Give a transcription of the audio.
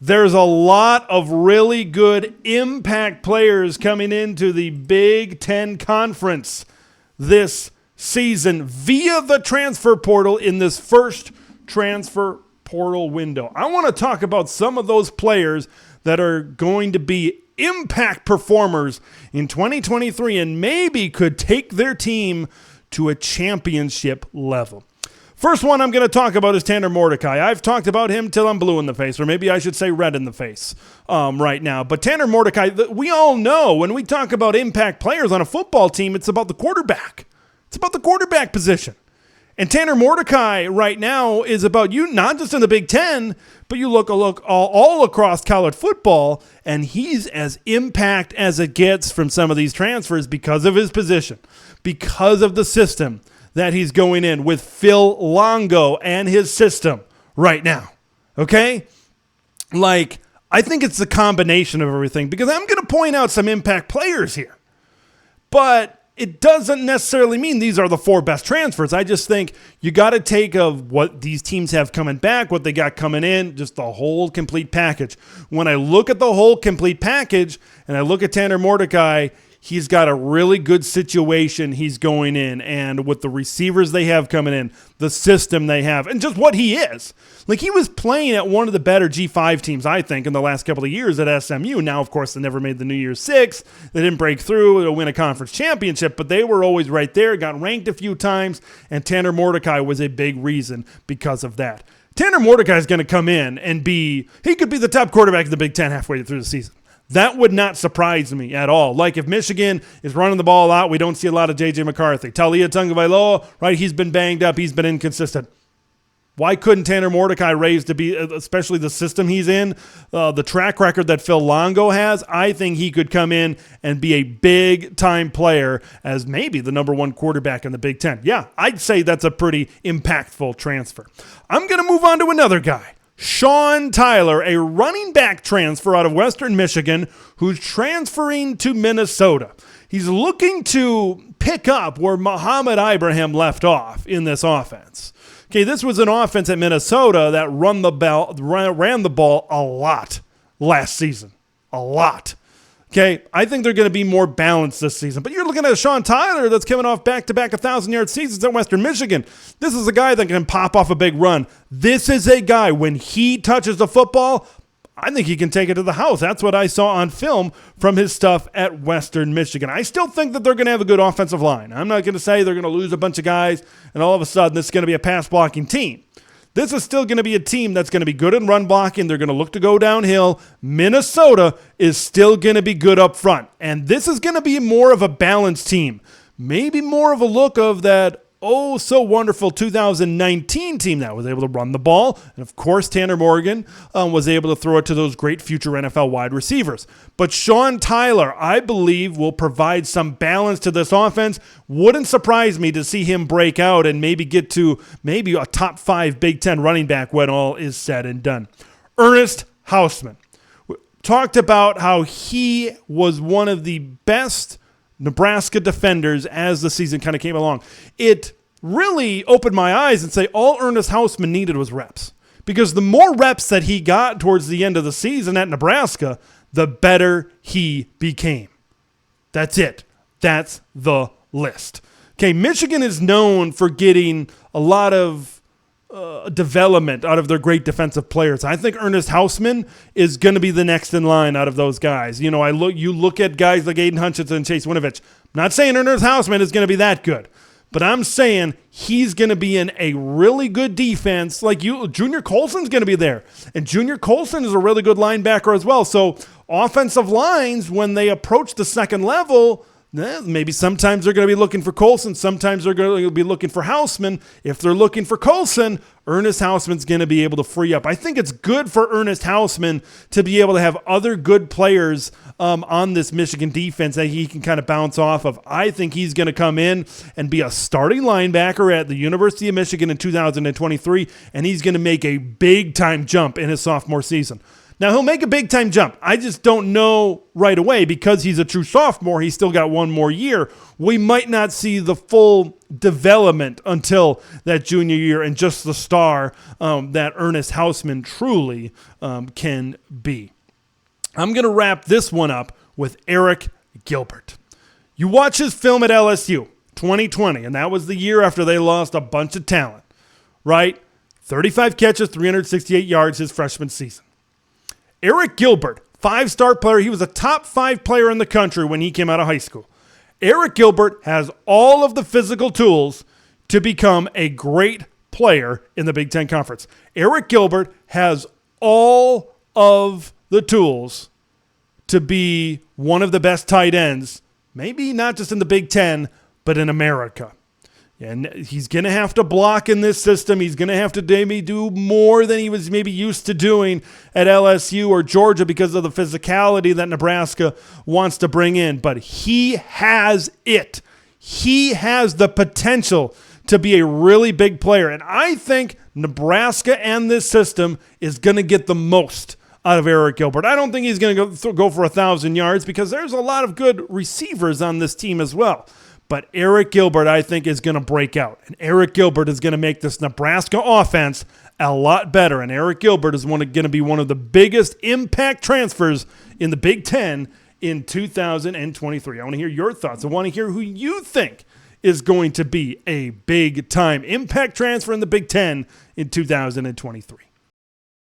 There's a lot of really good impact players coming into the Big Ten Conference this season via the transfer portal in this first transfer portal window. I want to talk about some of those players that are going to be impact performers in 2023 and maybe could take their team to a championship level. First one I'm going to talk about is Tanner Mordecai. I've talked about him till I'm blue in the face, or maybe I should say red in the face right now. But Tanner Mordecai, we all know when we talk about impact players on a football team, it's about the quarterback. It's about the quarterback position. And Tanner Mordecai right now is about you, not just in the Big Ten, but you look all across college football, and he's as impact as it gets from some of these transfers because of his position, because of the system that he's going in with Phil Longo and his system right now. Okay? I think it's the combination of everything, because I'm going to point out some impact players here. But it doesn't necessarily mean these are the 4 best transfers. I just think you got to take of what these teams have coming back, what they got coming in, just the whole complete package. When I look at the whole complete package and I look at Tanner Mordecai, he's got a really good situation he's going in, and with the receivers they have coming in, the system they have, and just what he is. He was playing at one of the better G5 teams, I think, in the last couple of years at SMU. Now, of course, they never made the New Year's Six. They didn't break through to win a conference championship, but they were always right there, got ranked a few times, and Tanner Mordecai was a big reason because of that. Tanner Mordecai is going to come in and he could be the top quarterback in the Big Ten halfway through the season. That would not surprise me at all. If Michigan is running the ball a lot, we don't see a lot of J.J. McCarthy. Talia Tagovailoa, right, he's been banged up. He's been inconsistent. Why couldn't Tanner Mordecai raise to be, especially the system he's in, the track record that Phil Longo has? I think he could come in and be a big-time player as maybe the number 1 quarterback in the Big Ten. Yeah, I'd say that's a pretty impactful transfer. I'm going to move on to another guy. Sean Tyler, a running back transfer out of Western Michigan who's transferring to Minnesota. He's looking to pick up where Muhammad Ibrahim left off in this offense. Okay, this was an offense at Minnesota that ran the ball a lot last season. A lot. Okay, I think they're going to be more balanced this season. But you're looking at Sean Tyler that's coming off back-to-back 1,000-yard seasons at Western Michigan. This is a guy that can pop off a big run. This is a guy, when he touches the football, I think he can take it to the house. That's what I saw on film from his stuff at Western Michigan. I still think that they're going to have a good offensive line. I'm not going to say they're going to lose a bunch of guys and all of a sudden this is going to be a pass-blocking team. This is still going to be a team that's going to be good in run blocking. They're going to look to go downhill. Minnesota is still going to be good up front. And this is going to be more of a balanced team. Maybe more of a look of that so wonderful 2019 team that was able to run the ball. And of course, Tanner Morgan was able to throw it to those great future NFL wide receivers. But Sean Tyler, I believe, will provide some balance to this offense. Wouldn't surprise me to see him break out and maybe get to maybe a top 5 Big Ten running back when all is said and done. Ernest Hausmann. Talked about how he was one of the best Nebraska defenders as the season kind of came along. It really opened my eyes and say all Ernest Hausmann needed was reps. Because the more reps that he got towards the end of the season at Nebraska, the better he became. That's it. That's the list. Okay, Michigan is known for getting a lot of development out of their great defensive players. I think Ernest Hausmann is going to be the next in line out of those guys. You look at guys like Aiden Hutchinson and Chase Winovich. I'm not saying Ernest Hausmann is going to be that good, but I'm saying he's going to be in a really good defense. Junior Colson's going to be there, and Junior Colson is a really good linebacker as well. So offensive lines, when they approach the second level, maybe sometimes they're going to be looking for Colson. Sometimes they're going to be looking for Hausmann. If they're looking for Colson, Ernest Hausmann's going to be able to free up. I think it's good for Ernest Hausmann to be able to have other good players on this Michigan defense that he can kind of bounce off of. I think he's going to come in and be a starting linebacker at the University of Michigan in 2023, and he's going to make a big-time jump in his sophomore season. Now, he'll make a big-time jump. I just don't know right away because he's a true sophomore. He's still got one more year. We might not see the full development until that junior year and just the star that Ernest Hausmann truly can be. I'm going to wrap this one up with Eric Gilbert. You watch his film at LSU, 2020, and that was the year after they lost a bunch of talent, right? 35 catches, 368 yards his freshman season. Eric Gilbert, 5-star player. He was a top 5 player in the country when he came out of high school. Eric Gilbert has all of the physical tools to become a great player in the Big Ten Conference. Eric Gilbert has all of the tools to be one of the best tight ends, maybe not just in the Big Ten, but in America. And he's going to have to block in this system. He's going to have to maybe do more than he was maybe used to doing at LSU or Georgia because of the physicality that Nebraska wants to bring in. But he has it. He has the potential to be a really big player. And I think Nebraska and this system is going to get the most out of Eric Gilbert. I don't think he's going to go for 1,000 yards because there's a lot of good receivers on this team as well. But Eric Gilbert, I think, is going to break out. And Eric Gilbert is going to make this Nebraska offense a lot better. And Eric Gilbert is going to be one of the biggest impact transfers in the Big Ten in 2023. I want to hear your thoughts. I want to hear who you think is going to be a big-time impact transfer in the Big Ten in 2023.